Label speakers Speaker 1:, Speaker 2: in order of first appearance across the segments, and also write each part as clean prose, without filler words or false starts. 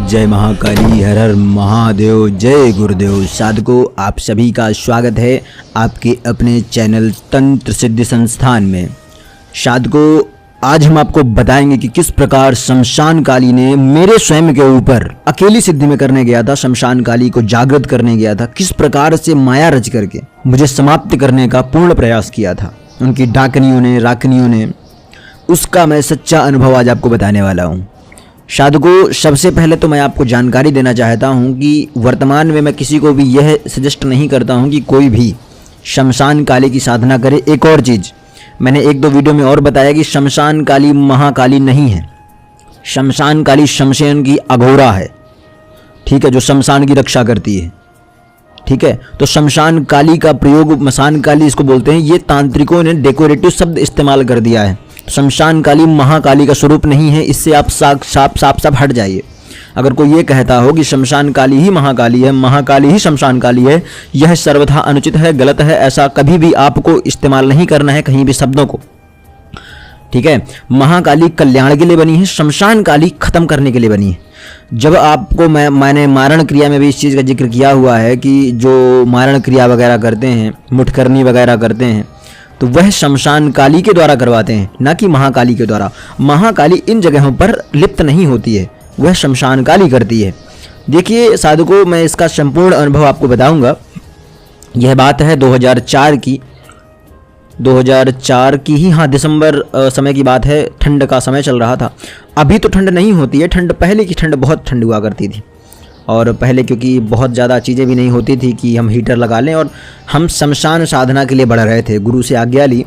Speaker 1: जय महाकाली, हर हर महादेव, जय गुरुदेव। साधकों, आप सभी का स्वागत है आपके अपने चैनल तंत्र सिद्धि संस्थान में। साधकों, आज हम आपको बताएंगे कि किस प्रकार शमशान काली ने मेरे स्वयं के ऊपर अकेली सिद्धि में करने गया था, शमशान काली को जागृत करने गया था, किस प्रकार से माया रच करके मुझे समाप्त करने का पूर्ण प्रयास किया था उनकी डाकनियों ने, राकनियों ने। उसका मैं सच्चा अनुभव आज आपको बताने वाला हूँ। साधकों, सबसे पहले तो मैं आपको जानकारी देना चाहता हूं कि वर्तमान में मैं किसी को भी यह सजेस्ट नहीं करता हूं कि कोई भी शमशान काली की साधना करे। एक और चीज़ मैंने एक दो वीडियो में और बताया कि शमशान काली महाकाली नहीं है। शमशान काली शमशान की अघोरा है, ठीक है, जो शमशान की रक्षा करती है, ठीक है। तो शमशान काली का प्रयोग मसान काली इसको बोलते हैं। ये तांत्रिकों ने डेकोरेटिव शब्द इस्तेमाल कर दिया है। शमशान काली महाकाली का स्वरूप नहीं है, इससे आप साफ हट जाइए। अगर कोई ये कहता हो कि शमशान काली ही महाकाली है, महाकाली ही शमशान काली है, यह सर्वथा अनुचित है, गलत है। ऐसा कभी भी आपको इस्तेमाल नहीं करना है कहीं भी शब्दों को, ठीक है। महाकाली कल्याण के लिए बनी है, शमशान काली खत्म करने के लिए बनी है। जब आपको मैंने मारण क्रिया में भी इस चीज़ का जिक्र किया हुआ है कि जो मारण क्रिया वगैरह करते हैं, मुठकरनी वगैरह करते हैं, तो वह शमशान काली के द्वारा करवाते हैं, ना कि महाकाली के द्वारा। महाकाली इन जगहों पर लिप्त नहीं होती है, वह शमशान काली करती है। देखिए साधकों, मैं इसका संपूर्ण अनुभव आपको बताऊंगा। यह बात है 2004 की ही, हाँ, दिसंबर समय की बात है। ठंड का समय चल रहा था। अभी तो ठंड नहीं होती है, ठंड पहले की ठंड बहुत ठंड हुआ करती थी। और पहले क्योंकि बहुत ज़्यादा चीज़ें भी नहीं होती थी कि हम हीटर लगा लें, और हम शमशान साधना के लिए बढ़ रहे थे। गुरु से आज्ञा ली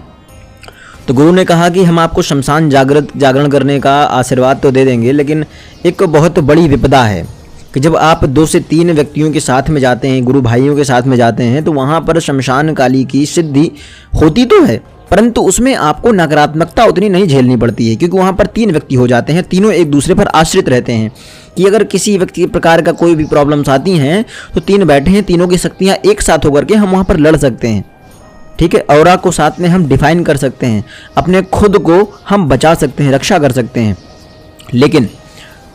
Speaker 1: तो गुरु ने कहा कि हम आपको शमशान जागरण करने का आशीर्वाद तो दे देंगे, लेकिन एक बहुत बड़ी विपदा है कि जब आप 2 से 3 व्यक्तियों के साथ में जाते हैं, गुरु भाइयों के साथ में जाते हैं, तो वहाँ पर शमशान काली की सिद्धि होती तो है, परंतु उसमें आपको नकारात्मकता उतनी नहीं झेलनी पड़ती है, क्योंकि वहाँ पर 3 व्यक्ति हो जाते हैं, तीनों एक दूसरे पर आश्रित रहते हैं। कि अगर किसी व्यक्ति प्रकार का कोई भी प्रॉब्लम्स आती हैं तो 3 बैठे हैं, तीनों की शक्तियाँ एक साथ होकर के हम वहाँ पर लड़ सकते हैं, ठीक है। औरा को साथ में हम डिफाइन कर सकते हैं, अपने खुद को हम बचा सकते हैं, रक्षा कर सकते हैं। लेकिन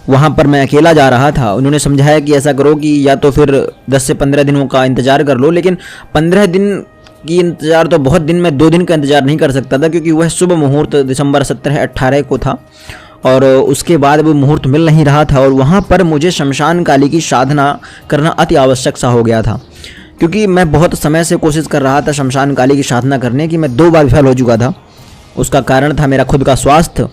Speaker 1: वहाँ पर मैं अकेला जा रहा था। उन्होंने समझाया कि ऐसा करो कि या तो फिर 10 से 15 दिनों का इंतज़ार कर लो, लेकिन 15 दिन की इंतज़ार तो बहुत दिन में 2 दिन का इंतज़ार नहीं कर सकता था, क्योंकि वह शुभ मुहूर्त दिसंबर 17-18 को था और उसके बाद वो मुहूर्त मिल नहीं रहा था। और वहाँ पर मुझे शमशान काली की साधना करना अति आवश्यक सा हो गया था, क्योंकि मैं बहुत समय से कोशिश कर रहा था शमशान काली की साधना करने की। मैं 2 बार विफल हो चुका था। उसका कारण था मेरा खुद का स्वास्थ्य।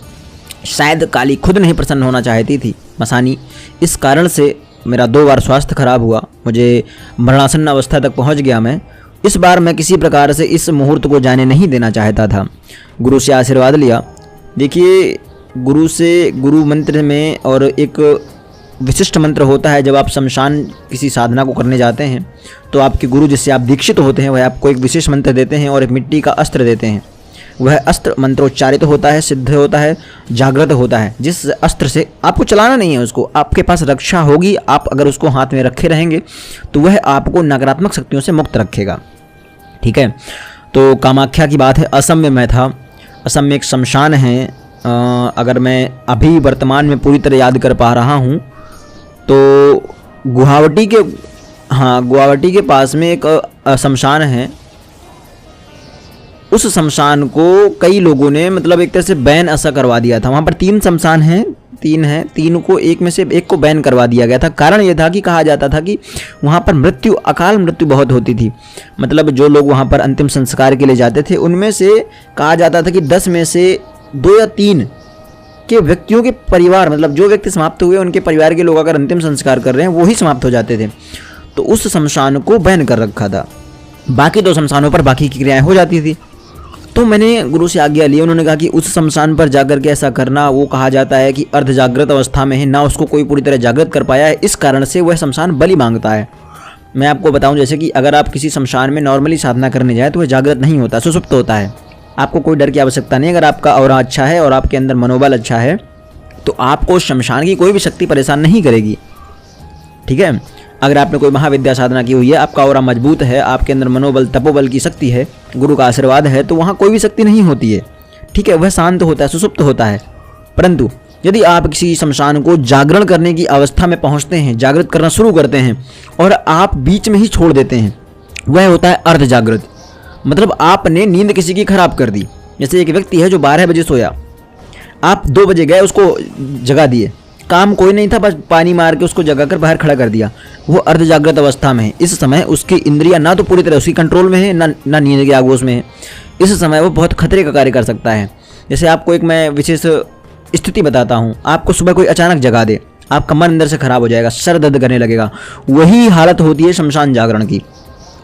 Speaker 1: शायद काली खुद नहीं प्रसन्न होना चाहती थी, मसानी। इस कारण से मेरा 2 बार स्वास्थ्य खराब हुआ, मुझे मरणासन्न अवस्था तक पहुँच गया मैं। इस बार मैं किसी प्रकार से इस मुहूर्त को जाने नहीं देना चाहता था। गुरु से आशीर्वाद लिया। देखिए, गुरु मंत्र में और एक विशिष्ट मंत्र होता है। जब आप शमशान किसी साधना को करने जाते हैं तो आपके गुरु जिससे आप दीक्षित होते हैं वह आपको एक विशेष मंत्र देते हैं और एक मिट्टी का अस्त्र देते हैं। वह अस्त्र मंत्रोच्चारित होता है, सिद्ध होता है, जागृत होता है। जिस अस्त्र से आपको चलाना नहीं है, उसको आपके पास रक्षा होगी। आप अगर उसको हाथ में रखे रहेंगे तो वह आपको नकारात्मक शक्तियों से मुक्त रखेगा, ठीक है। तो कामाख्या की बात है, असम में मैं था। असम में एक शमशान है, अगर मैं अभी वर्तमान में पूरी तरह याद कर पा रहा हूँ तो गुवाहाटी के पास में एक शमशान है। उस शमशान को कई लोगों ने मतलब एक तरह से बैन ऐसा करवा दिया था। वहाँ पर 3 शमशान हैं, 3 हैं, 3 को एक में से एक को बैन करवा दिया गया था। कारण यह था कि कहा जाता था कि वहाँ पर अकाल मृत्यु बहुत होती थी। मतलब जो लोग वहाँ पर अंतिम संस्कार के लिए जाते थे उनमें से कहा जाता था कि 10 में से 2 या 3 के व्यक्तियों के परिवार, मतलब जो व्यक्ति समाप्त हुए उनके परिवार के लोग अगर अंतिम संस्कार कर रहे हैं वो ही समाप्त हो जाते थे। तो उस शमशान को बैन कर रखा था। बाकी 2 शमशानों पर बाकी की क्रियाएं हो जाती थी। तो मैंने गुरु से आज्ञा ली। उन्होंने कहा कि उस शमशान पर जाकर के ऐसा करना, वो कहा जाता है कि अर्ध जागृत अवस्था में है, ना उसको कोई पूरी तरह जागृत कर पाया है, इस कारण से वह शमशान बलि मांगता है। मैं आपको बताऊं, जैसे कि अगर आप किसी शमशान में नॉर्मली साधना करने जाए तो वह जागृत नहीं होता, सुसुप्त होता है। आपको कोई डर की आवश्यकता नहीं। अगर आपका औरा अच्छा है और आपके अंदर मनोबल अच्छा है तो आपको शमशान की कोई भी शक्ति परेशान नहीं करेगी, ठीक है। अगर आपने कोई महाविद्या साधना की हुई है, आपका औरा मजबूत है, आपके अंदर मनोबल तपोबल की शक्ति है, गुरु का आशीर्वाद है, तो वहाँ कोई भी शक्ति नहीं होती है, ठीक है, वह शांत होता है, सुसुप्त होता है। परंतु यदि आप किसी शमशान को जागरण करने की अवस्था में पहुंचते हैं, जागृत करना शुरू करते हैं और आप बीच में ही छोड़ देते हैं, वह होता है अर्ध जागृत। मतलब आपने नींद किसी की खराब कर दी। जैसे एक व्यक्ति है जो 12 बजे सोया, आप 2 बजे गए उसको जगा दिए, काम कोई नहीं था, बस पानी मार के उसको जगा कर बाहर खड़ा कर दिया, वो अर्ध जागृत अवस्था में है। इस समय उसकी इंद्रियां ना तो पूरी तरह उसकी कंट्रोल में है, ना नींद के आगोश में है। इस समय वो बहुत खतरे का कार्य कर सकता है। जैसे आपको एक मैं विशेष स्थिति बताता हूँ, आपको सुबह कोई अचानक जगा दे, आपका मन अंदर से खराब हो जाएगा, सर दर्द करने लगेगा। वही हालत होती है शमशान जागरण की,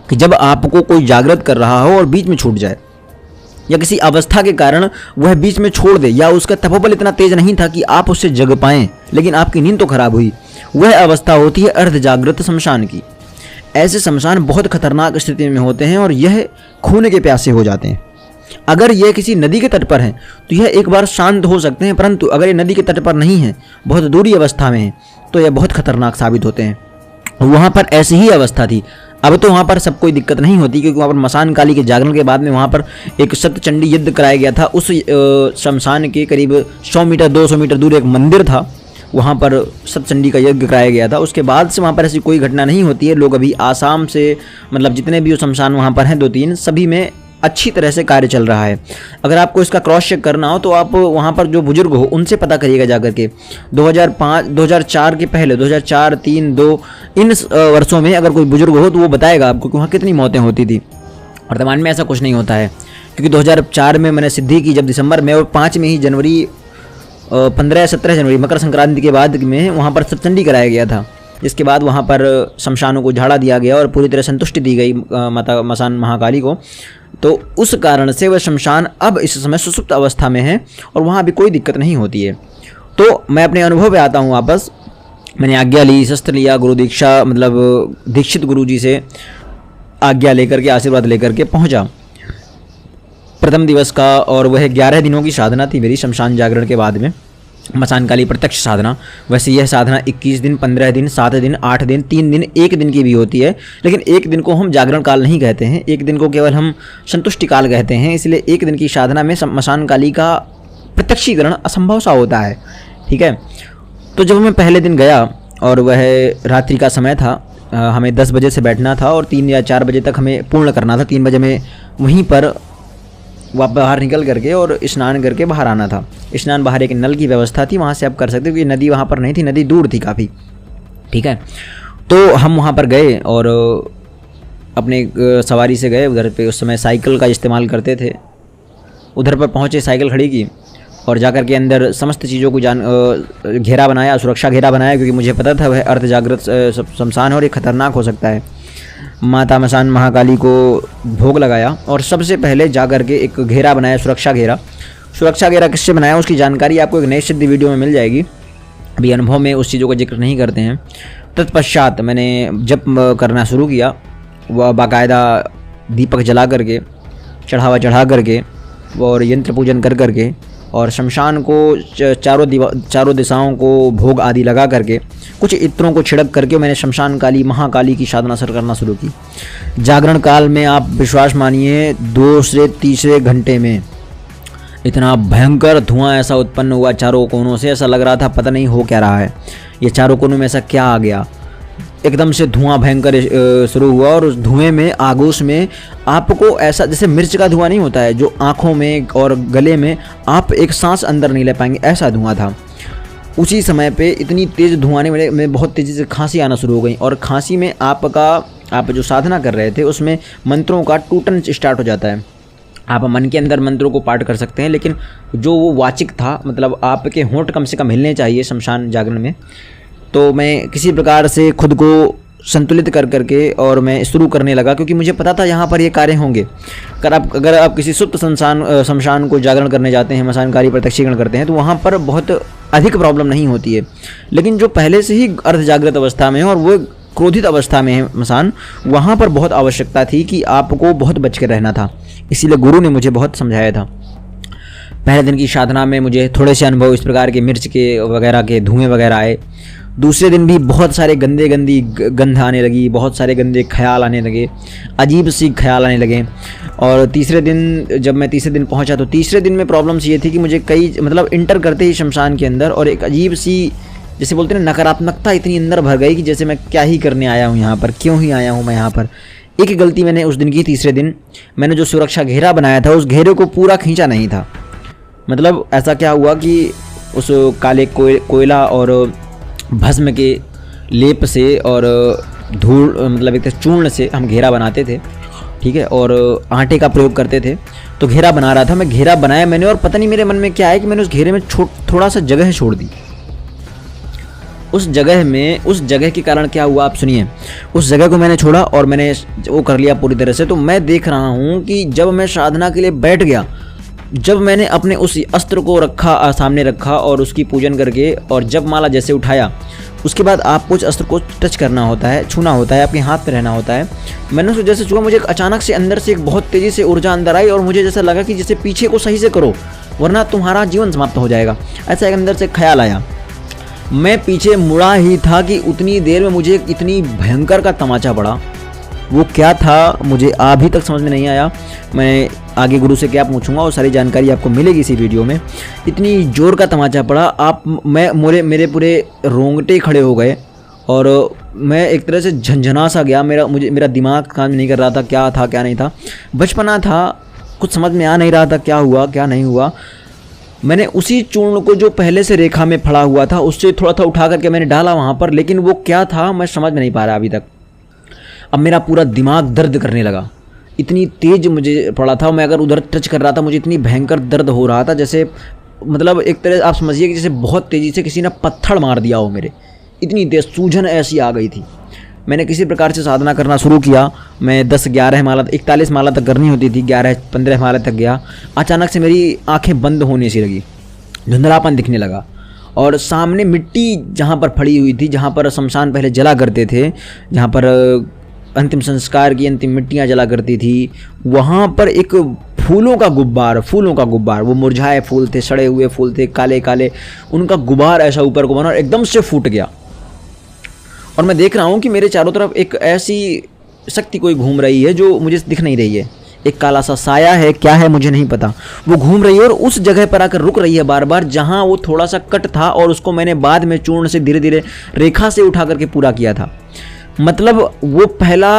Speaker 1: कि जब आपको कोई जागृत कर रहा हो और बीच में छूट जाए, या किसी अवस्था के कारण वह बीच में छोड़ दे, या उसका तपोबल इतना तेज नहीं था कि आप उससे जग पाएं, लेकिन आपकी नींद तो खराब हुई, वह अवस्था होती है अर्ध जागृत शमशान की। ऐसे शमशान बहुत खतरनाक स्थिति में होते हैं और यह खून के प्यासे हो जाते हैं। अगर यह किसी नदी के तट पर है तो यह एक बार शांत हो सकते हैं, परंतु अगर ये नदी के तट पर नहीं है, बहुत दूरी अवस्था में है, तो यह बहुत खतरनाक साबित होते हैं। वहाँ पर ऐसी ही अवस्था थी। अब तो वहाँ पर सब कोई दिक्कत नहीं होती, क्योंकि वहाँ पर मसान काली के जागरण के बाद में वहाँ पर एक सप्तचंडी युद्ध कराया गया था। उस शमशान के करीब 100 मीटर 200 मीटर दूर एक मंदिर था, वहाँ पर सप्तचंडी का यज्ञ कराया गया था। उसके बाद से वहाँ पर ऐसी कोई घटना नहीं होती है। लोग अभी आसाम से, मतलब जितने भी शमशान वहाँ पर हैं 2-3, सभी में अच्छी तरह से कार्य चल रहा है। अगर आपको इसका क्रॉस चेक करना हो तो आप वहाँ पर जो बुजुर्ग हो उनसे पता करिएगा जाकर के। 2004 के पहले 2004, 3, 2 इन वर्षों में अगर कोई बुजुर्ग हो तो वो बताएगा आपको कि वहाँ कितनी मौतें होती थी। वर्तमान में ऐसा कुछ नहीं होता है, क्योंकि 2004 में मैंने सिद्धि की जब दिसंबर में, और 5 में ही जनवरी 15-17 जनवरी मकर संक्रांति के बाद में वहाँ पर सप्तचंडी कराया गया था, जिसके बाद वहाँ पर शमशानों को झाड़ा दिया गया और पूरी तरह संतुष्टि दी गई माता मसान महाकाली को। तो उस कारण से वह शमशान अब इस समय सुसुप्त अवस्था में है और वहाँ भी कोई दिक्कत नहीं होती है। तो मैं अपने अनुभव पे आता हूँ वापस। मैंने आज्ञा ली, शस्त्र लिया, गुरु दीक्षा मतलब दीक्षित गुरु जी से आज्ञा लेकर के, आशीर्वाद लेकर के पहुँचा प्रथम दिवस का। और वह 11 दिनों की साधना थी मेरी शमशान जागरण के बाद में, मसान काली प्रत्यक्ष साधना। वैसे यह साधना 21 दिन, 15 दिन, 7 दिन, 8 दिन, 3 दिन, 1 दिन की भी होती है, लेकिन 1 दिन को हम जागरण काल नहीं कहते हैं, 1 दिन को केवल हम संतुष्टि काल कहते हैं। इसलिए 1 दिन की साधना में मसान काली का प्रत्यक्षीकरण असंभव सा होता है। ठीक है, तो जब मैं पहले दिन गया और वह रात्रि का समय था, हमें 10 बजे से बैठना था और 3 या 4 बजे तक हमें पूर्ण करना था। 3 बजे में वहीं पर बाहर निकल करके और स्नान करके बाहर आना था। स्नान बाहर एक नल की व्यवस्था थी, वहाँ से आप कर सकते हो, क्योंकि नदी वहाँ पर नहीं थी, नदी दूर थी काफ़ी। ठीक है, तो हम वहाँ पर गए और अपने सवारी से गए उधर पे। उस समय साइकिल का इस्तेमाल करते थे। उधर पर पहुँचे, साइकिल खड़ी की और जाकर के अंदर समस्त चीज़ों को घेरा बनाया, सुरक्षा घेरा बनाया, क्योंकि मुझे पता था वह अर्ध जागृत शमशान है और ये खतरनाक हो सकता है। माता मसान महाकाली को भोग लगाया और सबसे पहले जाकर के एक घेरा बनाया, सुरक्षा घेरा। सुरक्षा घेरा किससे बनाया उसकी जानकारी आपको एक नई सिद्ध वीडियो में मिल जाएगी, अभी अनुभव में उस चीज़ों का जिक्र नहीं करते हैं। तत्पश्चात मैंने जप करना शुरू किया, वह बाकायदा दीपक जला करके, चढ़ावा चढ़ा करके और यंत्र पूजन कर करके और शमशान को चारों दिशाओं को भोग आदि लगा करके, कुछ इत्रों को छिड़क करके मैंने शमशान काली महाकाली की साधना करना शुरू की। जागरण काल में आप विश्वास मानिए 2 से 3 घंटे में इतना भयंकर धुआं ऐसा उत्पन्न हुआ चारों कोनों से, ऐसा लग रहा था पता नहीं हो क्या रहा है, ये चारों कोनों में ऐसा क्या आ गया। एकदम से धुआं भयंकर शुरू हुआ और उस धुएं में, आगोश में आपको ऐसा जैसे मिर्च का धुआं नहीं होता है जो आँखों में और गले में आप एक सांस अंदर नहीं ले पाएंगे, ऐसा धुआं था। उसी समय पे इतनी तेज़ धुआं में बहुत तेज़ी से खांसी आना शुरू हो गई और खांसी में आप जो साधना कर रहे थे उसमें मंत्रों का टूटन स्टार्ट हो जाता है। आप मन के अंदर मंत्रों को पाठ कर सकते हैं, लेकिन जो वो वाचिक था, मतलब आपके होंठ कम से कम हिलने चाहिए शमशान जागरण में। तो मैं किसी प्रकार से खुद को संतुलित कर करके और मैं शुरू करने लगा, क्योंकि मुझे पता था यहाँ पर ये कार्य होंगे। अगर आप किसी सुप्त शमशान को जागरण करने जाते हैं, मसानकारी प्रत्यक्षीकरण करते हैं, तो वहाँ पर बहुत अधिक प्रॉब्लम नहीं होती है। लेकिन जो पहले से ही अर्ध जागृत अवस्था में है और वो क्रोधित अवस्था में है मसान, वहाँ पर बहुत आवश्यकता थी कि आपको बहुत बच के रहना था। इसीलिए गुरु ने मुझे बहुत समझाया था। पहले दिन की साधना में मुझे थोड़े से अनुभव इस प्रकार के मिर्च के वगैरह के धुएँ वगैरह आए। दूसरे दिन भी बहुत सारे गंदी गंध आने लगी, बहुत सारे गंदे ख्याल आने लगे, अजीब सी ख्याल आने लगे और तीसरे दिन जब मैं तीसरे दिन पहुंचा तो तीसरे दिन में प्रॉब्लम्स ये थी कि मुझे कई मतलब इंटर करते ही शमशान के अंदर और एक अजीब सी जैसे बोलते हैं नकारात्मकता इतनी अंदर भर गई कि जैसे मैं क्या ही करने आया हूँ यहाँ पर, क्यों ही आया हूँ मैं यहाँ पर। एक ही गलती मैंने उस दिन की, तीसरे दिन मैंने जो सुरक्षा घेरा बनाया था उस घेरे को पूरा खींचा नहीं था। मतलब ऐसा क्या हुआ कि उस काले कोयला और भस्म के लेप से और धूल मतलब एक चूर्ण से हम घेरा बनाते थे, ठीक है, और आटे का प्रयोग करते थे। तो घेरा बना रहा था मैं, घेरा बनाया मैंने और पता नहीं मेरे मन में क्या है कि मैंने उस घेरे में थोड़ा सा जगह छोड़ दी। उस जगह के कारण क्या हुआ आप सुनिए। उस जगह को मैंने छोड़ा और मैंने वो कर लिया पूरी तरह से। तो मैं देख रहा हूँ कि जब मैं साधना के लिए बैठ गया, जब मैंने अपने उस अस्त्र को रखा, सामने रखा और उसकी पूजन करके और जब माला जैसे उठाया, उसके बाद आपको उस अस्त्र को टच करना होता है, छूना होता है, आपके हाथ में रहना होता है। मैंने उसको जैसे छुआ, मुझे अचानक से अंदर से एक बहुत तेज़ी से ऊर्जा अंदर आई और मुझे जैसा लगा कि जैसे पीछे को सही से करो वरना तुम्हारा जीवन समाप्त हो जाएगा। ऐसा एक अंदर से ख्याल आया। मैं पीछे मुड़ा ही था कि उतनी देर में मुझे इतनी भयंकर का तमाचा पड़ा। वो क्या था मुझे अभी तक समझ में नहीं आया। मैं आगे गुरु से क्या पूछूंगा और सारी जानकारी आपको मिलेगी इसी वीडियो में। इतनी जोर का तमाचा पड़ा, मेरे पूरे रोंगटे खड़े हो गए और मैं एक तरह से झंझना सा गया। मेरा दिमाग काम नहीं कर रहा था, क्या था क्या नहीं था। बचपना था, कुछ समझ में आ नहीं रहा था क्या हुआ क्या नहीं हुआ। मैंने उसी चूर्ण को जो पहले से रेखा में फड़ा हुआ था उससे थोड़ा थोड़ा उठा करके मैंने डाला वहाँ पर, लेकिन वो क्या था मैं समझ में नहीं पा रहा अभी तक। अब मेरा पूरा दिमाग दर्द करने लगा, इतनी तेज मुझे पड़ा था। मैं अगर उधर टच कर रहा था मुझे इतनी भयंकर दर्द हो रहा था, जैसे मतलब एक तरह आप समझिए कि जैसे बहुत तेज़ी से किसी ने पत्थर मार दिया हो मेरे, इतनी तेज सूजन ऐसी आ गई थी। मैंने किसी प्रकार से साधना करना शुरू किया। मैं 10-11 माला 41 माला तक करनी होती थी, 11-15 माला तक गया। अचानक से मेरी आंखें बंद होने सी लगी, धुंधलापन दिखने लगा और सामने मिट्टी जहाँ पर फड़ी हुई थी, जहाँ पर शमशान पहले जला करते थे, जहाँ पर अंतिम संस्कार की अंतिम मिट्टियाँ जला करती थी, वहाँ पर एक फूलों का गुब्बार, वो मुरझाए फूल थे, सड़े हुए फूल थे, काले काले, उनका गुब्बार ऐसा ऊपर को बना और एकदम से फूट गया। और मैं देख रहा हूँ कि मेरे चारों तरफ एक ऐसी शक्ति कोई घूम रही है जो मुझे दिख नहीं रही है। एक काला सा साया है, क्या है मुझे नहीं पता, वो घूम रही है और उस जगह पर आकर रुक रही है बार बार जहाँ वो थोड़ा सा कट था और उसको मैंने बाद में चूर्ण से धीरे धीरे रेखा से उठा करके पूरा किया था। मतलब वो पहला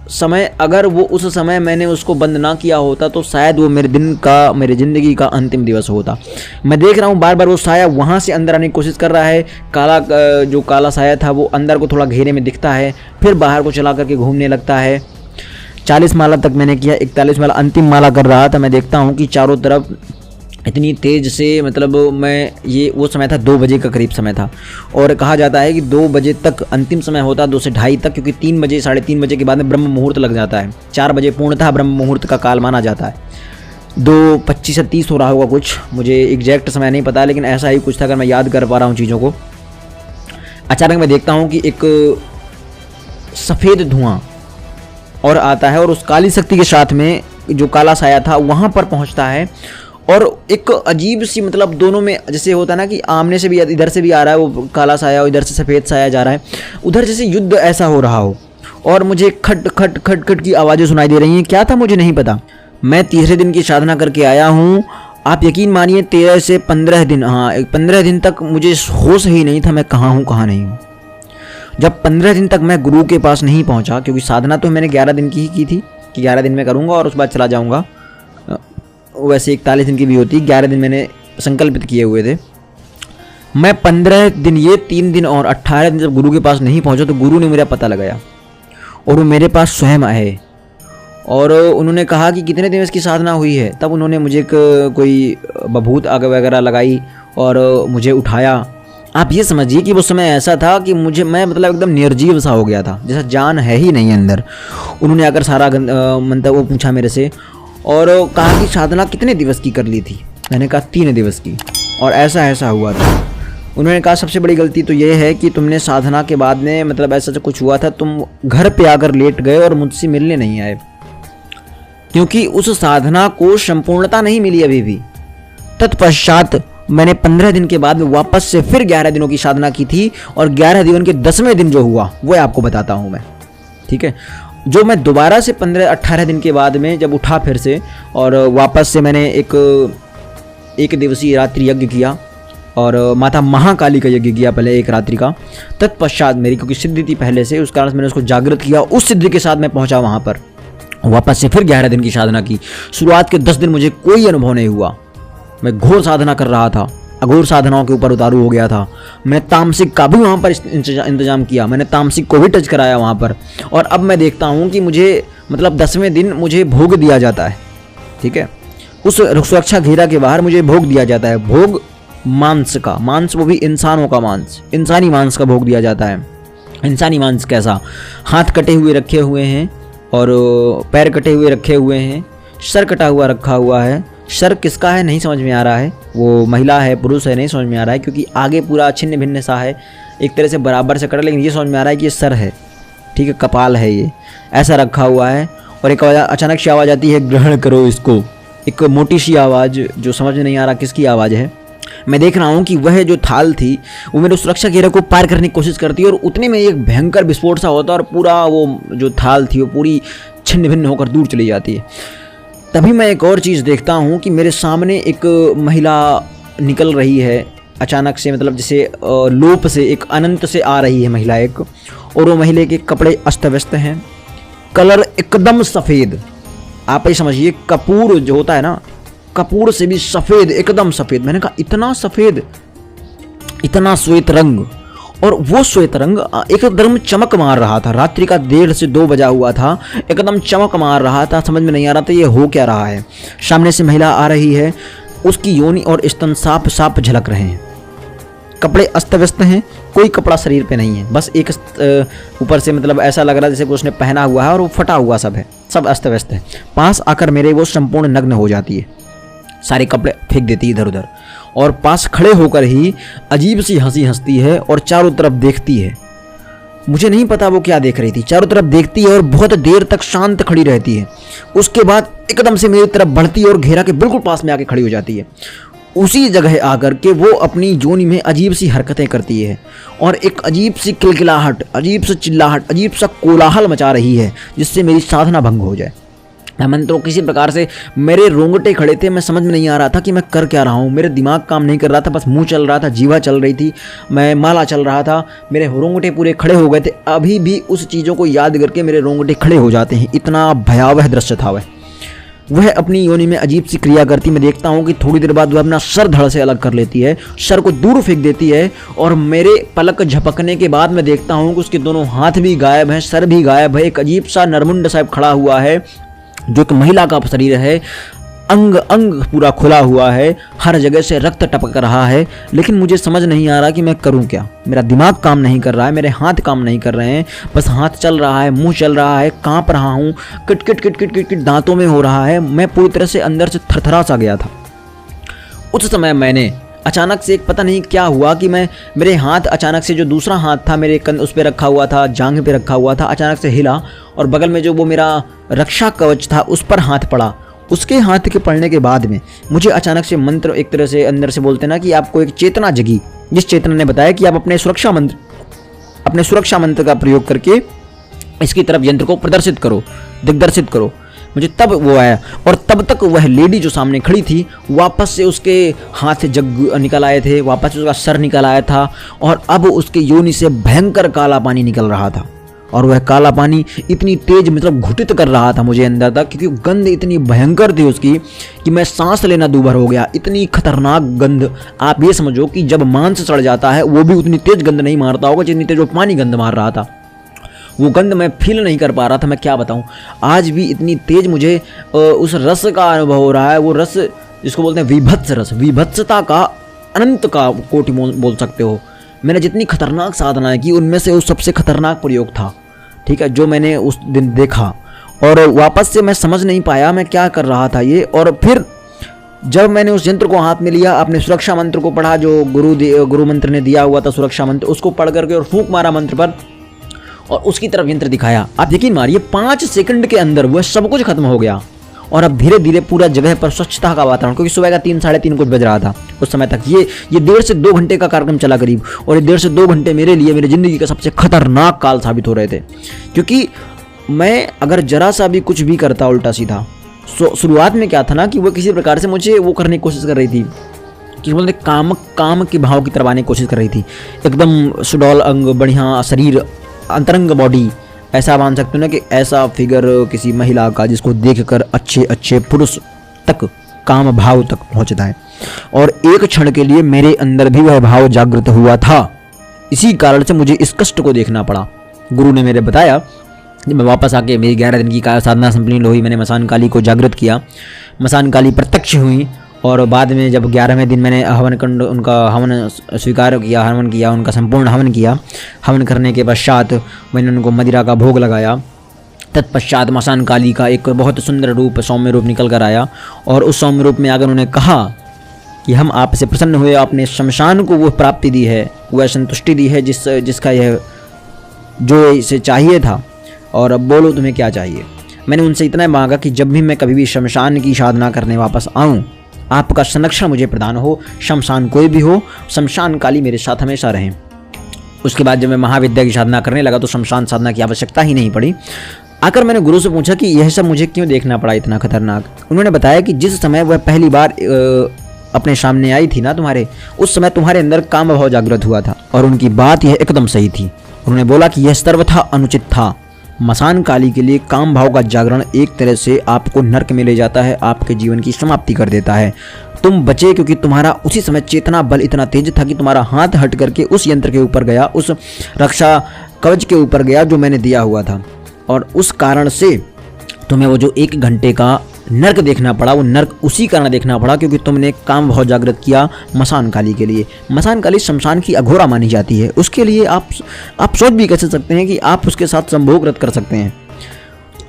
Speaker 1: समय, अगर वो उस समय मैंने उसको बंद ना किया होता तो शायद वो मेरे ज़िंदगी का अंतिम दिवस होता। मैं देख रहा हूँ बार बार वो साया वहाँ से अंदर आने की कोशिश कर रहा है। जो काला साया था वो अंदर को थोड़ा घेरे में दिखता है, फिर बाहर को चला करके घूमने लगता है। 40 माला तक मैंने किया, 41 माला अंतिम माला कर रहा था। मैं देखता हूँ कि चारों तरफ इतनी तेज़ से, मतलब वो समय था 2 बजे का करीब समय था और कहा जाता है कि 2 बजे तक अंतिम समय होता, 2 से ढाई तक, क्योंकि 3 बजे 3:30 बजे के बाद में ब्रह्म मुहूर्त लग जाता है। 4 बजे पूर्णतः ब्रह्म मुहूर्त का काल माना जाता है। 2:25 से 30 हो रहा होगा कुछ, मुझे एग्जैक्ट समय नहीं पता, लेकिन ऐसा ही कुछ था अगर मैं याद कर पा रहा हूँ चीज़ों को। अचानक मैं देखता हूँ कि एक सफ़ेद धुआं और आता है और उस काली शक्ति के साथ में जो काला साया था वहाँ पर पहुँचता है और एक अजीब सी, मतलब दोनों में जैसे होता है ना कि आमने से भी इधर से भी आ रहा है वो काला साया और इधर से सफ़ेद साया जा रहा है, उधर जैसे युद्ध ऐसा हो रहा हो और मुझे खट खट खट खट की आवाज़ें सुनाई दे रही हैं। क्या था मुझे नहीं पता। मैं तीसरे दिन की साधना करके आया हूँ, आप यकीन मानिए 13 से 15 दिन, हाँ 15 दिन तक मुझे होश ही नहीं था मैं कहाँ हूँ कहाँ नहीं हूँ। जब 15 दिन तक मैं गुरु के पास नहीं पहुँचा, क्योंकि साधना तो मैंने 11 दिन की ही की थी कि 11 दिन में करूँगा और उसके बाद चला जाऊँगा। वैसे 41 दिन की भी होती, 11 दिन मैंने संकल्पित किए हुए थे। मैं 15 दिन, ये 3 दिन और 18 दिन जब गुरु के पास नहीं पहुंचा तो गुरु ने मेरा पता लगाया और वो मेरे पास स्वयं आए और उन्होंने कहा कि कितने दिन इसकी साधना हुई है। तब उन्होंने मुझे कोई बभूत आग वगैरह लगाई और मुझे उठाया। आप ये समझिए कि वो समय ऐसा था कि मैं मतलब एकदम निर्जीव सा हो गया था, जैसा जान है ही नहीं अंदर। उन्होंने आकर सारा मंत्र वो पूछा मेरे से और कहा कि साधना कितने दिवस की कर ली थी। मैंने कहा 3 दिवस की और ऐसा हुआ था। उन्होंने कहा सबसे बड़ी गलती तो ये है कि तुमने साधना के बाद में, मतलब ऐसा जो कुछ हुआ था, तुम घर पे आकर लेट गए और मुझसे मिलने नहीं आए, क्योंकि उस साधना को संपूर्णता नहीं मिली अभी भी। तत्पश्चात मैंने 15 दिन के बाद में वापस से फिर 11 दिनों की साधना की थी और 11 दिन के 10वें दिन जो हुआ वो आपको बताता हूँ मैं, ठीक है। जो मैं दोबारा से 15-18 दिन के बाद में जब उठा फिर से और वापस से मैंने एक दिवसीय रात्रि यज्ञ किया और माता महाकाली का यज्ञ किया पहले एक रात्रि का। तत्पश्चात मेरी क्योंकि सिद्धि थी पहले से, उस कारण से मैंने उसको जागृत किया। उस सिद्धि के साथ मैं पहुंचा वहाँ पर, वापस से फिर 11 दिन की साधना की। शुरुआत के 10 दिन मुझे कोई अनुभव नहीं हुआ, मैं घोर साधना कर रहा था, अघोर साधनाओं के ऊपर उतारू हो गया था। मैंने तामसिक का भी वहाँ पर इंतजाम किया, मैंने तामसिक को भी टच कराया वहाँ पर। और अब मैं देखता हूँ कि मुझे मतलब 10वें दिन मुझे भोग दिया जाता है, ठीक है, उस सुरक्षा घेरा के बाहर मुझे भोग दिया जाता है। भोग मांस का, मांस वो भी इंसानों का मांस, इंसानी मांस का भोग दिया जाता है। इंसानी मांस कैसा? हाथ कटे हुए रखे हुए हैं और पैर कटे हुए रखे हुए हैं, सर कटा हुआ रखा हुआ है। सर किसका है नहीं समझ में आ रहा है, वो महिला है पुरुष है नहीं समझ में आ रहा है, क्योंकि आगे पूरा छिन्न भिन्न सा है, एक तरह से बराबर से कटा, लेकिन ये समझ में आ रहा है कि ये सर है, ठीक है, कपाल है, ये ऐसा रखा हुआ है। और एक अचानक से आवाज़ आती है, ग्रहण करो इसको। एक मोटी सी आवाज़ जो समझ में नहीं आ रहा किसकी आवाज़ है। मैं देख रहा हूँ कि वह जो थाल थी वो मेरे सुरक्षा घेरे को पार करने की कोशिश करती है और उतने में एक भयंकर विस्फोट सा होता है और पूरा वो जो थाल थी वो पूरी छिन्न भिन्न होकर दूर चली जाती है। तभी मैं एक और चीज़ देखता हूँ कि मेरे सामने एक महिला निकल रही है अचानक से, मतलब जैसे लोप से, एक अनंत से आ रही है महिला एक, और वो महिला के कपड़े अस्त व्यस्त हैं, कलर एकदम सफ़ेद, आप ही समझिए कपूर जो होता है ना, कपूर से भी सफ़ेद, एकदम सफ़ेद। मैंने कहा इतना सफ़ेद, इतना श्वेत रंग, और वो श्वेत रंग एकदम चमक मार रहा था। रात्रि का 1:30 से 2 बजा हुआ था, एकदम चमक मार रहा था, समझ में नहीं आ रहा था ये हो क्या रहा है। सामने से महिला आ रही है, उसकी योनि और स्तन साफ साफ झलक रहे हैं, कपड़े अस्त व्यस्त हैं, कोई कपड़ा शरीर पे नहीं है, बस एक ऊपर से मतलब ऐसा लग रहा है जैसे कि उसने पहना हुआ है और वो फटा हुआ सब है, सब अस्त व्यस्त है। पास आकर मेरे वो संपूर्ण नग्न हो जाती है, सारे कपड़े फेंक देती है इधर उधर, और पास खड़े होकर ही अजीब सी हंसी हंसती है और चारों तरफ देखती है। मुझे नहीं पता वो क्या देख रही थी, चारों तरफ देखती है और बहुत देर तक शांत खड़ी रहती है। उसके बाद एकदम से मेरी तरफ बढ़ती है और घेरा के बिल्कुल पास में आके खड़ी हो जाती है। उसी जगह आकर के वो अपनी जोनी में अजीब सी हरकतें करती है और एक अजीब सी किलकिलाहट, अजीब सी चिल्लाहट, अजीब सा कोलाहल मचा रही है जिससे मेरी साधना भंग हो जाए। मैं मंत्रों किसी प्रकार से, मेरे रोंगटे खड़े थे, मैं समझ में नहीं आ रहा था कि मैं कर क्या रहा हूँ। मेरे दिमाग काम नहीं कर रहा था, बस मुंह चल रहा था, जीवा चल रही थी, मैं माला चल रहा था, मेरे रोंगटे पूरे खड़े हो गए थे। अभी भी उस चीज़ों को याद करके मेरे रोंगटे खड़े हो जाते हैं, इतना भयावह दृश्य था वह अपनी योनि में अजीब सी क्रिया करती। मैं देखता हूँ कि थोड़ी देर बाद वह अपना सर धड़ से अलग कर लेती है, सर को दूर फेंक देती है, और मेरे पलक झपकने के बाद मैं देखता हूँ कि उसके दोनों हाथ भी गायब हैं, सर भी गायब है। एक अजीब सा नरमुंड साहब खड़ा हुआ है जो कि महिला का शरीर है, अंग अंग पूरा खुला हुआ है, हर जगह से रक्त टपक रहा है, लेकिन मुझे समझ नहीं आ रहा कि मैं करूं क्या। मेरा दिमाग काम नहीं कर रहा है, मेरे हाथ काम नहीं कर रहे हैं, बस हाथ चल रहा है, मुंह चल रहा है, कांप रहा हूं, kit kit kit kit kit kit दांतों में हो रहा है। मैं पूरी तरह से अंदर से थरथरा सा गया था। उस समय मैंने अचानक से, एक पता नहीं क्या हुआ कि मेरे हाथ अचानक से, जो दूसरा हाथ था मेरे उस पर रखा हुआ था, जांघ पे रखा हुआ था, अचानक से हिला और बगल में जो वो मेरा रक्षा कवच था उस पर हाथ पड़ा। उसके हाथ के पड़ने के बाद में मुझे अचानक से मंत्र, एक तरह से अंदर से बोलते ना कि आपको एक चेतना जगी, जिस चेतना ने बताया कि आप अपने सुरक्षा मंत्र का प्रयोग करके इसकी तरफ यंत्र को प्रदर्शित करो, दिग्दर्शित करो। मुझे तब वो आया और तब तक वह लेडी जो सामने खड़ी थी वापस से उसके हाथ से जग निकल आए थे, वापस से उसका सर निकल आया था और अब उसके योनि से भयंकर काला पानी निकल रहा था। और वह काला पानी इतनी तेज, मतलब घुटित कर रहा था मुझे अंदर तक, क्योंकि गंध इतनी भयंकर थी उसकी कि मैं सांस लेना दूभर हो गया। इतनी खतरनाक गंध, आप ये समझो कि जब मांस सड़ जाता है वो भी उतनी तेज गंध नहीं मारता होगा जितनी तेज वो पानी गंध मार रहा था। वो गंध मैं फील नहीं कर पा रहा था, मैं क्या बताऊं। आज भी इतनी तेज मुझे उस रस का अनुभव हो रहा है। वो रस जिसको बोलते हैं विभत्स रस, विभत्सता का अनंत का कोटि बोल सकते हो। मैंने जितनी खतरनाक साधनाएं की उनमें से वो सबसे खतरनाक प्रयोग था, ठीक है, जो मैंने उस दिन देखा। और वापस से मैं समझ नहीं पाया मैं क्या कर रहा था ये। और फिर जब मैंने उस यंत्र को हाथ में लिया, अपने सुरक्षा मंत्र को पढ़ा जो गुरु मंत्र ने दिया हुआ था, सुरक्षा मंत्र, उसको पढ़ करके और फूंक मारा मंत्र पर और उसकी तरफ यंत्र दिखाया। आप यकीन मारिए 5 सेकंड के अंदर वह सब कुछ खत्म हो गया। और अब धीरे धीरे पूरा जगह पर स्वच्छता का वातावरण, क्योंकि सुबह का 3 साढ़े 3 कुछ बज रहा था उस समय तक। ये 1.5 से 2 घंटे का कार्यक्रम चला करीब, और ये 1.5 से 2 घंटे मेरे लिए, मेरी ज़िंदगी का सबसे खतरनाक काल साबित हो रहे थे। क्योंकि मैं अगर जरा सा भी कुछ भी करता उल्टा सीधा, शुरुआत में क्या था ना कि वो किसी प्रकार से मुझे वो करने की कोशिश कर रही थी कि बोलते काम के भाव की तरफ आने की कोशिश कर रही थी। एकदम सुडौल अंग, बढ़िया शरीर, अंतरंग बॉडी, ऐसा मान सकते हो ना कि ऐसा फिगर किसी महिला का जिसको देखकर अच्छे अच्छे पुरुष तक काम भाव तक पहुंचता है। और एक क्षण के लिए मेरे अंदर भी वह भाव जागृत हुआ था। इसी कारण से मुझे इस कष्ट को देखना पड़ा। गुरु ने मेरे बताया, जब मैं वापस आके मेरी 11 दिन की काया साधना संपन्न हुई, मैंने मसान काली को जागृत किया, मसान काली प्रत्यक्ष हुई। और बाद में जब 11वें दिन मैंने हवन कुंड उनका हवन स्वीकार किया, हवन किया, उनका संपूर्ण हवन किया। हवन करने के पश्चात मैंने उनको मदिरा का भोग लगाया। तत्पश्चात मसान काली का एक बहुत सुंदर रूप, सौम्य रूप निकल कर आया। और उस सौम्य रूप में अगर उन्होंने कहा कि हम आपसे प्रसन्न हुए, आपने शमशान को वो प्राप्ति दी है, वह संतुष्टि दी है जिसका यह जो इसे चाहिए था, और अब बोलो तुम्हें क्या चाहिए। मैंने उनसे इतना मांगा कि जब भी मैं कभी भी शमशान की साधना करने वापस आऊँ, आपका संरक्षण मुझे प्रदान हो। शमशान कोई भी हो, शमशान काली मेरे साथ हमेशा रहें। उसके बाद जब मैं महाविद्या की साधना करने लगा तो शमशान साधना की आवश्यकता ही नहीं पड़ी। आकर मैंने गुरु से पूछा कि यह सब मुझे क्यों देखना पड़ा इतना खतरनाक। उन्होंने बताया कि जिस समय वह पहली बार अपने सामने आई थी ना तुम्हारे, उस समय तुम्हारे अंदर काम भाव जागृत हुआ था। और उनकी बात यह एकदम सही थी। उन्होंने बोला कि यह सर्वथा अनुचित था। मसान काली के लिए काम भाव का जागरण एक तरह से आपको नरक में ले जाता है, आपके जीवन की समाप्ति कर देता है। तुम बचे क्योंकि तुम्हारा उसी समय चेतना बल इतना तेज था कि तुम्हारा हाथ हट करके उस यंत्र के ऊपर गया, उस रक्षा कवच के ऊपर गया जो मैंने दिया हुआ था। और उस कारण से तुम्हें वो जो 1 घंटे का नर्क देखना पड़ा, वो नर्क उसी कारण देखना पड़ा क्योंकि तुमने काम भाव जागृत किया मसान काली के लिए। मसान काली शमशान की अघोरा मानी जाती है। उसके लिए आप सोच भी कैसे सकते हैं कि आप उसके साथ संभोग रद्द कर सकते हैं।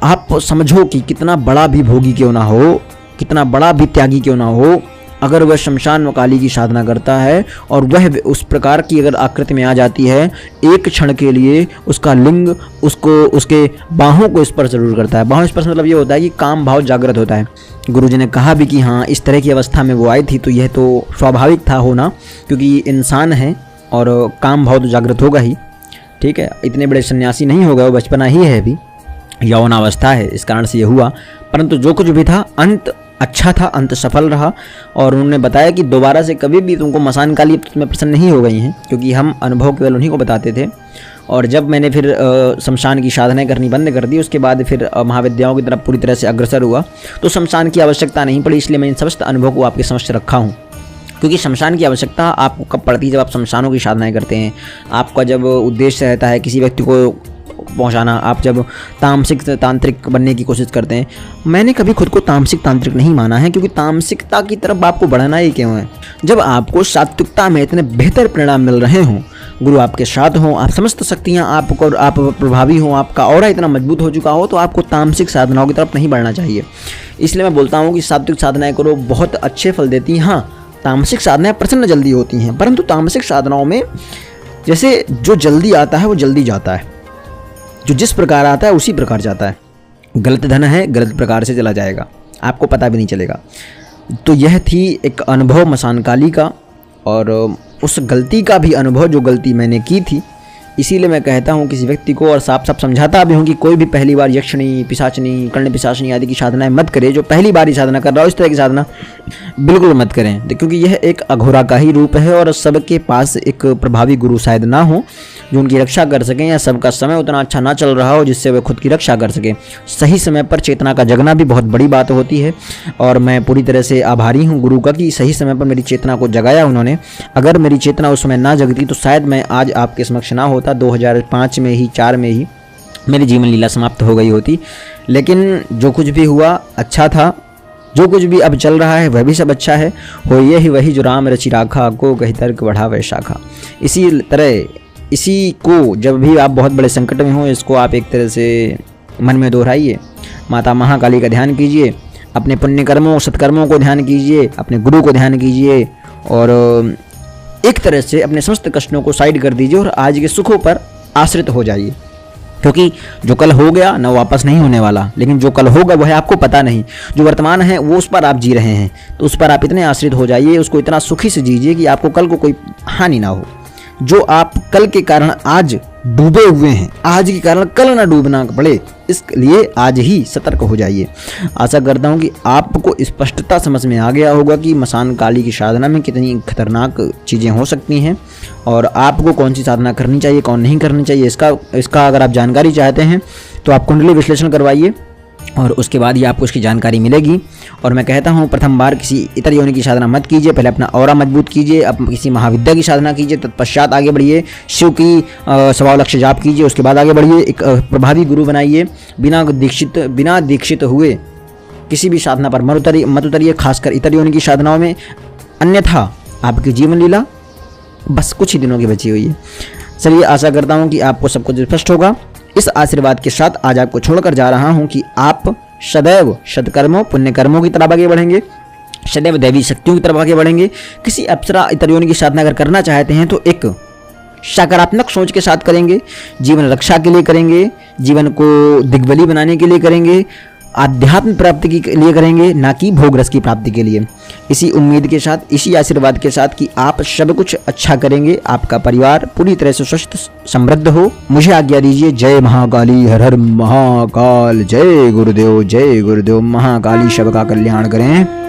Speaker 1: आप समझो कि कितना बड़ा भी भोगी क्यों ना हो, कितना बड़ा भी त्यागी क्यों ना हो, अगर वह शमशान काली की साधना करता है और वह उस प्रकार की अगर आकृति में आ जाती है, एक क्षण के लिए उसका लिंग उसको उसके बाहों को स्पर्श जरूर करता है। बाहों स्पर्श मतलब ये होता है कि काम भाव जागृत होता है। गुरुजी ने कहा भी कि हाँ, इस तरह की अवस्था में वो आई थी तो यह तो स्वाभाविक था होना, क्योंकि इंसान है और काम भाव तो जागृत होगा ही। ठीक है, इतने बड़े सन्यासी नहीं होगा, वो बचपना ही है, अभी यौवनावस्था है, इस कारण से ये हुआ। परंतु जो कुछ भी था, अंत अच्छा था, अंत सफल रहा। और उन्होंने बताया कि दोबारा से कभी भी तुमको मसान काली तुम्हें प्रसन्न नहीं हो गई हैं, क्योंकि हम अनुभव केवल उन्हीं को बताते थे। और जब मैंने फिर शमशान की साधनाएं करनी बंद कर दी, उसके बाद फिर महाविद्याओं की तरफ पूरी तरह से अग्रसर हुआ, तो शमशान की आवश्यकता नहीं पड़ी। इसलिए मैं इन समस्त अनुभव को आपके समक्ष रखा हूँ, क्योंकि शमशान की आवश्यकता आपको कब पड़ती है, जब आप शमशानों की साधनाएं करते हैं। आपका जब उद्देश्य रहता है किसी व्यक्ति को पहुंचाना, आप जब तामसिक तांत्रिक बनने की कोशिश करते हैं। मैंने कभी खुद को तामसिक तांत्रिक नहीं माना है, क्योंकि तामसिकता की तरफ आपको बढ़ना ही क्यों है, जब आपको सात्विकता में इतने बेहतर परिणाम मिल रहे हों, गुरु आपके साथ हों, आप समस्त शक्तियाँ आपको आप प्रभावी हों, आपका ऑरा इतना मजबूत हो चुका हो, तो आपको तामसिक साधनाओं की तरफ नहीं बढ़ना चाहिए। इसलिए मैं बोलता हूँ कि सात्विक साधनाएं करो, बहुत अच्छे फल देती हैं। हाँ, तामसिक साधनाएं प्रसन्न जल्दी होती हैं, परंतु तामसिक साधनाओं में जैसे जो जल्दी आता है वो जल्दी जाता है, जो जिस प्रकार आता है उसी प्रकार जाता है। गलत धन है, गलत प्रकार से चला जाएगा, आपको पता भी नहीं चलेगा। तो यह थी एक अनुभव मसान काली का, और उस गलती का भी अनुभव जो गलती मैंने की थी। इसीलिए मैं कहता हूँ किसी व्यक्ति को, और साफ साफ समझाता भी हूँ कि कोई भी पहली बार यक्षिणी, पिशाचनी, कर्ण पिशाचनी आदि की साधनाएं मत करे। जो पहली बार ही साधना कर रहा हो, इस तरह की साधना बिल्कुल मत करें, क्योंकि यह एक अघोरा का ही रूप है। और सबके पास एक प्रभावी गुरु शायद ना हो जो उनकी रक्षा कर सकें, या सबका समय उतना अच्छा ना चल रहा हो जिससे वे खुद की रक्षा कर सकें। सही समय पर चेतना का जगना भी बहुत बड़ी बात होती है, और मैं पूरी तरह से आभारी हूँ गुरु का कि सही समय पर मेरी चेतना को जगाया उन्होंने। अगर मेरी चेतना उस समय ना जगती तो शायद मैं आज आपके समक्ष ना होता। 2005 में ही 4 में ही मेरी जीवन लीला समाप्त हो गई होती। लेकिन जो कुछ भी हुआ अच्छा था, जो कुछ भी अब चल रहा है वह भी सब अच्छा है। हो ये ही वही जो राम रचि राखा, को कही तर्क बढ़ा वह शाखा। इसी तरह इसी को जब भी आप बहुत बड़े संकट में हो, इसको आप एक तरह से मन में दोहराइए, माता महाकाली का ध्यान कीजिए, अपने पुण्य कर्मों सत्कर्मों को ध्यान कीजिए, अपने गुरु को ध्यान कीजिए, और एक तरह से अपने समस्त कष्टों को साइड कर दीजिए और आज के सुखों पर आश्रित हो जाइए। क्योंकि जो कल हो गया ना वापस नहीं होने वाला, लेकिन जो कल होगा वह आपको पता नहीं। जो वर्तमान है वो उस पर आप जी रहे हैं, तो उस पर आप इतने आश्रित हो जाइए, उसको इतना सुखी से जीजिए कि आपको कल को कोई हानि ना हो। जो आप कल के कारण आज डूबे हुए हैं, आज के कारण कल ना डूबना पड़े, इसलिए आज ही सतर्क हो जाइए। आशा करता हूँ कि आपको स्पष्टता समझ में आ गया होगा कि मसान काली की साधना में कितनी खतरनाक चीज़ें हो सकती हैं और आपको कौन सी साधना करनी चाहिए, कौन नहीं करनी चाहिए। इसका अगर आप जानकारी चाहते हैं तो आप कुंडली विश्लेषण करवाइए और उसके बाद ही आपको इसकी जानकारी मिलेगी। और मैं कहता हूँ प्रथम बार किसी इतर योनि की साधना मत कीजिए, पहले अपना ऑरा मजबूत कीजिए, अब किसी महाविद्या की साधना कीजिए, तत्पश्चात आगे बढ़िए, शिव की 100 लक्ष्य जाप कीजिए, उसके बाद आगे बढ़िए, एक प्रभावी गुरु बनाइए। बिना दीक्षित हुए किसी भी साधना पर मत उतरिए, खासकर इतर योनि की साधनाओं में, अन्यथा आपकी जीवन लीला बस कुछ ही दिनों की बची हुई है। चलिए, आशा करता हूँ कि आपको सब कुछ स्पष्ट होगा। इस आशीर्वाद के साथ आज आपको छोड़कर जा रहा हूं कि आप सदैव सत्कर्मों पुण्य कर्मों की तरफ आगे बढ़ेंगे, सदैव दैवी शक्तियों की तरफ आगे बढ़ेंगे। किसी अप्सरा इतर योनि की साधना अगर करना चाहते हैं तो एक सकारात्मक सोच के साथ करेंगे, जीवन रक्षा के लिए करेंगे, जीवन को दिग्बली बनाने के लिए करेंगे, आध्यात्म प्राप्ति के लिए करेंगे, ना कि भोग रस की प्राप्ति के लिए। इसी उम्मीद के साथ, इसी आशीर्वाद के साथ कि आप सब कुछ अच्छा करेंगे, आपका परिवार पूरी तरह से स्वस्थ समृद्ध हो, मुझे आज्ञा दीजिए। जय महाकाली, हर हर महाकाल, जय गुरुदेव, महाकाली सबका कल्याण करें।